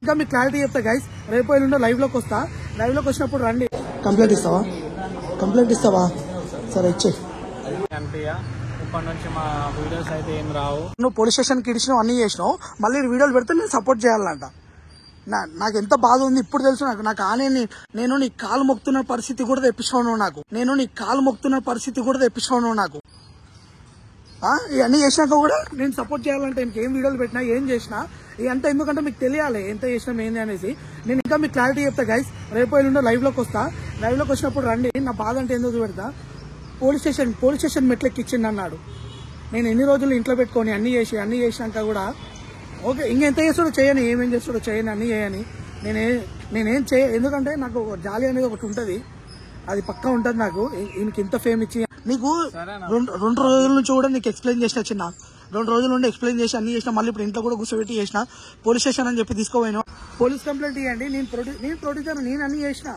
ఇంకా మీకు క్లారిటీ చెప్తా గైస్, రేపు ఎల్లుండో లైవ్ లోకి వస్తా. లైవ్ లోకి వచ్చినప్పుడు రండి. కంప్లైంట్ ఇస్తావా? సరే ఇచ్చే. ఇప్పటి నుంచి మా వీడియోస్ అయితే ఏం రావు. నువ్వు పోలీస్ స్టేషన్కి ఇచ్చినావు, అన్ని చేసినావు, మళ్ళీ వీడియోలు పెడితే నేను సపోర్ట్ చేయాలంట. నాకు ఎంత బాధ ఉంది ఇప్పుడు తెలుసు నాకు నేను నీ కాలు మొక్కుతున్న పరిస్థితి కూడా తెప్పించావు నాకు. ఇవన్నీ చేసినాక కూడా నేను సపోర్ట్ చేయాలంటే ఇంకేం వీడియోలు పెట్టినా ఏం చేసినా ఇదంతా ఎందుకంటే మీకు తెలియాలి ఎంత చేసినాం ఏంది అనేసి. నేను ఇంకా మీకు క్లారిటీ చెప్తా గైస్, రేపు ఎల్లుండో లైవ్ లోకి వస్తా. లైవ్ లోకి వచ్చినప్పుడు రండి. నా బాధ అంటే ఎందుకు పెడతా, పోలీస్ స్టేషన్ మెట్లెక్కి ఇచ్చిండు అన్నాడు. నేను ఎన్ని రోజులు ఇంట్లో పెట్టుకొని అన్ని చేసినాక కూడా ఓకే ఇంకెంత చేస్తాడో చేయని, ఏమేం చేస్తాడో చేయని, అన్ని చేయని నేనేం ఎందుకంటే నాకు జాలి అనేది ఒకటి ఉంటుంది, అది పక్కా ఉంటుంది నాకు. ఈయనకి ఇంత ఫేమ్ ఇచ్చి నీకు 2 రోజుల నుంచి కూడా నీకు ఎక్స్ప్లెయిన్ చేసిన చిన్న 2 రోజుల నుండి ఎక్స్ప్లెయిన్ చేసి అన్ని చేసిన, మళ్ళీ ఇప్పుడు ఇంట్లో కూడా కూర్చోబెట్టి చేసిన. పోలీస్ స్టేషన్ అని చెప్పి తీసుకోపోయినా, పోలీస్ కంప్లైంట్ ఇవ్వండి. నేను ప్రొడ్యూసర్, నేను అన్ని చేసిన,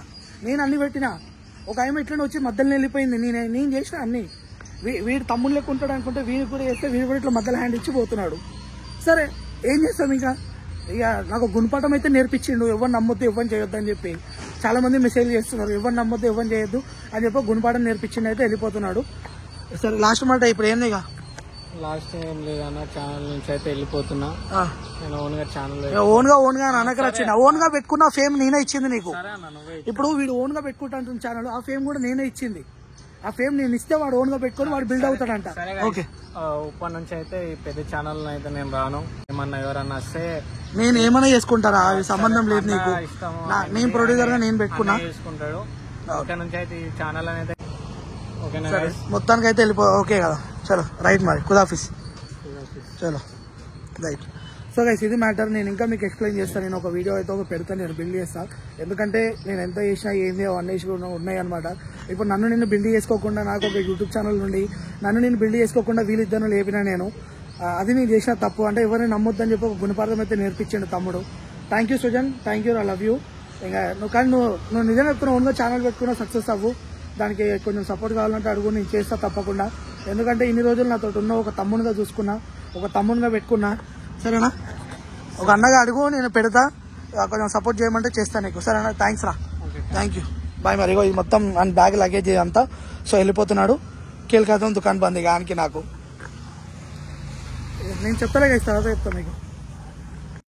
నేను అన్ని పెట్టిన. ఒక ఆమె ఇట్లనే వచ్చి మధ్యలో వెళ్ళిపోయింది. నేను చేసిన అన్ని. వీడు తమ్ముడు లెక్క ఉంటాడు అనుకుంటే వీడికి కూడా చేస్తే వీడు కూడా ఇట్లా మధ్యలో హ్యాండ్ ఇచ్చి పోతున్నాడు. సరే ఏం చేస్తాం ఇక నాకు గుణపాఠం అయితే నేర్పించిండు. ఎవరు నమ్మొద్దు, ఎవరు చేయొద్దు అని చెప్పి చాలా మంది మెసేజ్ చేస్తున్నారు. ఎవరు నమ్మొద్దు, ఎవరు చేయొద్దు అని చెప్పి గుణపాఠం నేర్పించిండు, అయితే వెళ్ళిపోతున్నాడు. సరే లాస్ట్ మాట ఇప్పుడు ఏంది ఇక? లాస్ట్ ఏం లేదన్న, ఛానల్ నుంచి అయితే వెళ్ళిపోతున్నా. నేను ఓన్ గా అనకరా చిన్న, ఓన్ గా పెట్టుకున్న ఫేమ్ నేనే ఇచ్చింది నీకు. ఇప్పుడు వీడు ఓన్ గా పెట్టుకుంటా ఛానల్, ఆ ఫేమ్ కూడా నేనే ఇచ్చింది. ఆ ఫేమ్ నేను ఇస్తే వాడు ఓన్ గా పెట్టుకుని వాడు బిల్డ్ అవుతాడంట. ఓకే ఇప్పటి నుంచి అయితే ఈ పెద్ద ఛానల్ అయితే నేను రాను. ఏమన్నా ఎవరన్నా వస్తే నేను ఏమైనా చేసుకుంటారా, సంబంధం లేదు నీకు. నేను ప్రొడ్యూసర్ గా నేను పెట్టుకున్నా చేసుకుంటాడు. ఇక్కడ నుంచి అయితే ఈ ఛానల్ అనేది మొత్తానికి అయితే ఓకే కదా. చలో రైట్ మరి ఖుదాఫిస్. చలో రైట్. సో గైస్ ఇది మ్యాటర్. నేను ఇంకా మీకు ఎక్స్ప్లెయిన్ చేస్తాను. నేను ఒక వీడియో అయితే పెడతాను, నేను బిల్డ్ చేస్తాను. ఎందుకంటే నేను ఎంత చేసినా ఏంది అవన్నీ ఉన్నాయి అనమాట. ఇప్పుడు నన్ను నేను బిల్డ్ చేసుకోకుండా, నాకు ఒక యూట్యూబ్ ఛానల్ నుండి నన్ను నేను బిల్డ్ చేసుకోకుండా వీళ్ళిద్దరిని లేపినా నేను, అది నేను చేసిన తప్పు. అంటే ఎవరిని నమ్మొద్దని చెప్పి ఒక గుణపాఠం అయితే నేర్పించాడు తమ్ముడు. Thank you Sujan, thank you, I love you. ఇంకా నువ్వు నిజంగా చెప్తున్నా, ఓన్గా ఛానల్ పెట్టుకున్నా సక్సెస్ అవ్వు. దానికి కొంచెం సపోర్ట్ కావాలంటే అడుగు, నేను చేస్తా తప్పకుండా. ఎందుకంటే ఇన్ని రోజులు నాతో ఉన్న ఒక తమ్మునిగా చూసుకున్నా, ఒక తమ్మునిగా పెట్టుకున్నా. సరేనా? ఒక అన్నగా అడుగు, నేను పెడతా. కొంచెం సపోర్ట్ చేయమంటే చేస్తాను నీకు. సరేనా? థ్యాంక్స్ రా, థ్యాంక్ యూ, బాయ్. మరి ఇది మొత్తం బ్యాగ్ లగేజ్ అంతా. సో వెళ్ళిపోతున్నాడు. కేల్కాతం దుకాణం బంద్ ఇక ఆనికి నాకు. నేను చెప్తాలే కదా, తర్వాత చెప్తాను మీకు.